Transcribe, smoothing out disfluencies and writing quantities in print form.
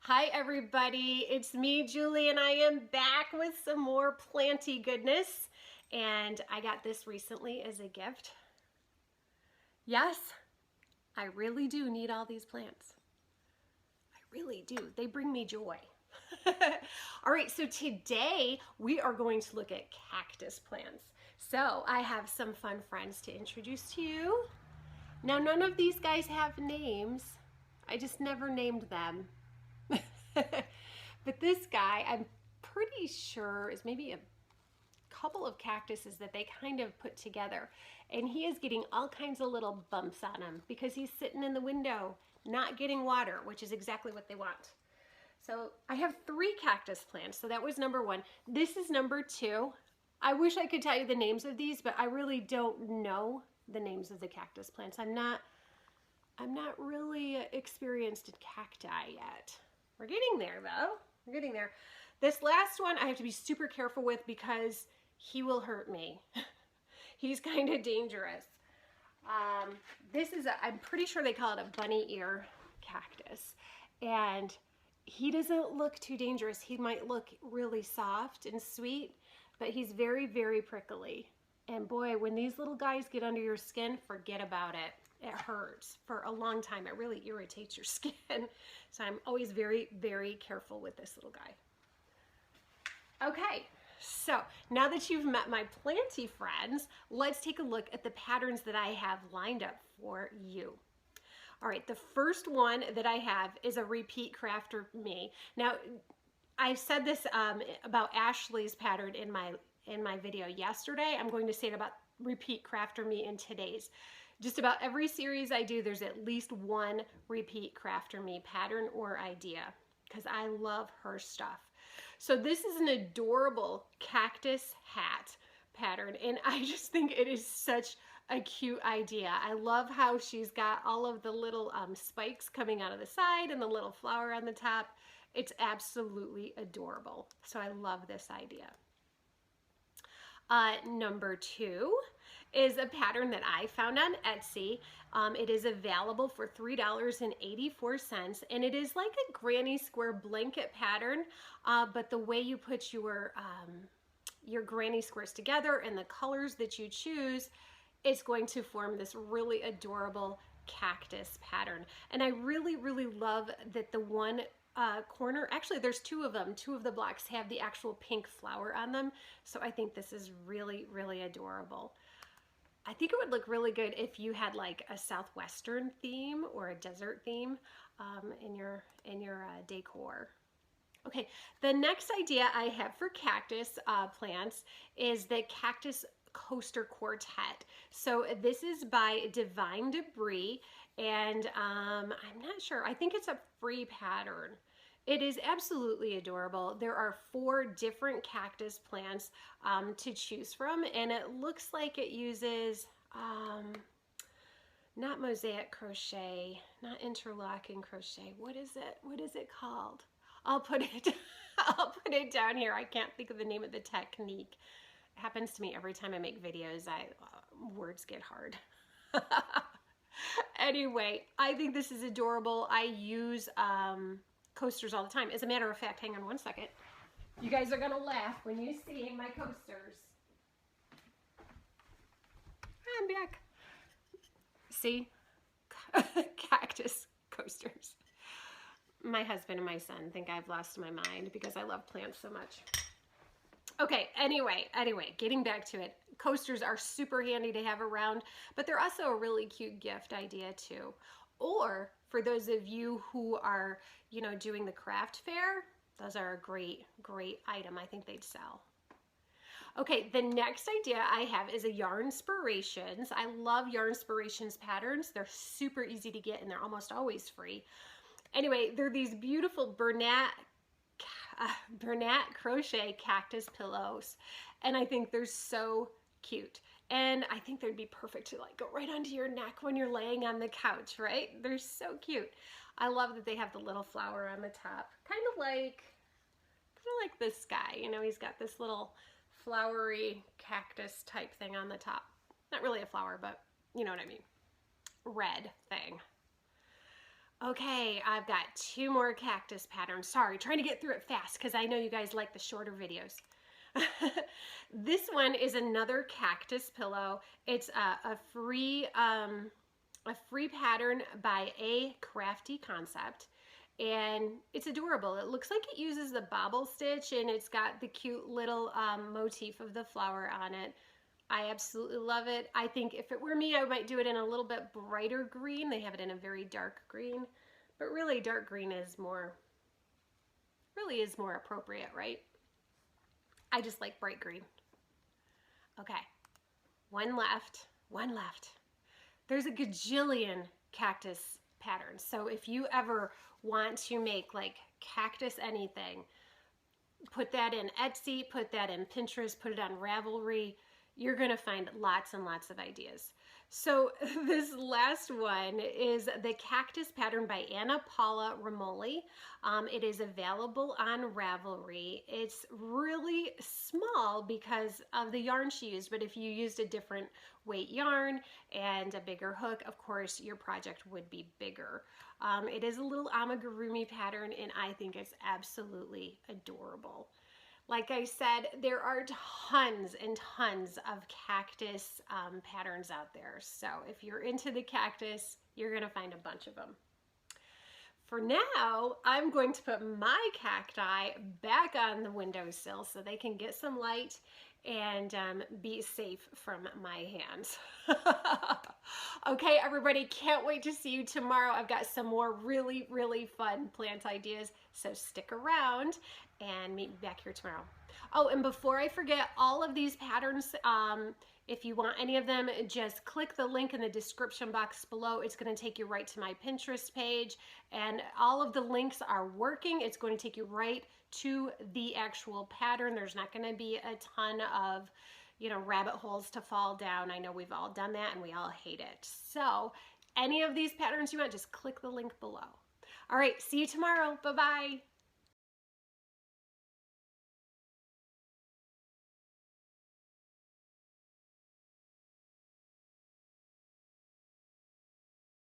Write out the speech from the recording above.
Hi everybody, it's me, Julie, and I am back with some more planty goodness. And I got this recently as a gift. Yes, I really do need all these plants. I really do. They bring me joy. All right, so today we are going to look at cactus plants. So I have some fun friends to introduce to you. Now, none of these guys have names. I just never named them. But this guy, I'm pretty sure, is maybe a couple of cactuses that they kind of put together. And he is getting all kinds of little bumps on him because he's sitting in the window, not getting water, which is exactly what they want. So I have 3 cactus plants. So that was number 1. This is number 2. I wish I could tell you the names of these, but I really don't know the names of the cactus plants. I'm not really experienced in cacti yet. We're getting there though. We're getting there. This last one I have to be super careful with because he will hurt me. He's kind of dangerous. This is I'm pretty sure they call it a bunny ear cactus. And he doesn't look too dangerous. He might look really soft and sweet, but he's very, very prickly. And boy, when these little guys get under your skin, forget about it. It hurts for a long time. It really irritates your skin. So I'm always very, very careful with this little guy. Okay, so now that you've met my planty friends, let's take a look at the patterns that I have lined up for you. All right, the first one that I have is a repeat crafter me. Now, I said this about Ashley's pattern in my video yesterday. I'm going to say it about repeat crafter me in today's. Just about every series I do, there's at least one repeat crafter me pattern or idea because I love her stuff. So this is an adorable cactus hat pattern, and I just think it is such a cute idea. I love how she's got all of the little spikes coming out of the side and the little flower on the top. It's absolutely adorable. So I love this idea. Number 2 is a pattern that I found on Etsy. It is available for $3.84, and it is like a granny square blanket pattern, but the way you put your granny squares together and the colors that you choose, it's going to form this really adorable cactus pattern. And I really, really love that the one corner, actually there's 2 of them, 2 of the blocks have the actual pink flower on them. So I think this is really, really adorable. I think it would look really good if you had like a southwestern theme or a desert theme in your decor. Okay, the next idea I have for cactus plants is the Cactus Coaster Quartet. So this is by Divine Debris, and I'm not sure, I think it's a free pattern. It is absolutely adorable. There are 4 different cactus plants to choose from, and it looks like it uses not mosaic crochet, not interlocking crochet. What is it? What is it called? I'll put it down here. I can't think of the name of the technique. It happens to me every time I make videos. Words get hard. Anyway, I think this is adorable. I use coasters all the time. As a matter of fact, hang on one second. You guys are gonna laugh when you see my coasters. I'm back. See? Cactus coasters. My husband and my son think I've lost my mind because I love plants so much. Okay, anyway, getting back to it. Coasters are super handy to have around, but they're also a really cute gift idea too. Or for those of you who are, you know, doing the craft fair, those are a great, great item. I think they'd sell. Okay, the next idea I have is a Yarnspirations. I love Yarnspirations patterns. They're super easy to get and they're almost always free. Anyway, they're these beautiful Bernat crochet cactus pillows, and I think they're so cute. And I think they'd be perfect to like go right onto your neck when you're laying on the couch, right? They're so cute. I love that they have the little flower on the top, kind of like this guy. You know, he's got this little flowery cactus type thing on the top. Not really a flower, but you know what I mean. Red thing. Okay, I've got 2 more cactus patterns. Sorry, trying to get through it fast because I know you guys like the shorter videos. This one is another cactus pillow. It's a free pattern by A Crafty Concept, and it's adorable. It looks like it uses the bobble stitch, and it's got the cute little motif of the flower on it. I absolutely love it. I think if it were me, I might do it in a little bit brighter green. They have it in a very dark green, but really dark green is more appropriate, right? I just like bright green. Okay, one left, one left. There's a gajillion cactus patterns. So if you ever want to make like cactus anything, put that in Etsy, put that in Pinterest, put it on Ravelry. You're gonna find lots and lots of ideas. So this last one is the Cactus pattern by Anna Paula Ramoli. It is available on Ravelry. It's really small because of the yarn she used, but if you used a different weight yarn and a bigger hook, of course, your project would be bigger. It is a little amigurumi pattern, and I think it's absolutely adorable. Like I said, there are tons and tons of cactus patterns out there. So if you're into the cactus, you're gonna find a bunch of them. For now, I'm going to put my cacti back on the windowsill so they can get some light and be safe from my hands. Okay, everybody, can't wait to see you tomorrow. I've got some more really, really fun plant ideas, so stick around and meet me back here tomorrow. Oh, and before I forget, all of these patterns, if you want any of them, just click the link in the description box below. It's going to take you right to my Pinterest page, and all of the links are working. It's going to take you right to the actual pattern. There's not going to be a ton of, you know, rabbit holes to fall down. I know we've all done that and we all hate it. So any of these patterns you want, just click the link below. All right, see you tomorrow. Bye-bye.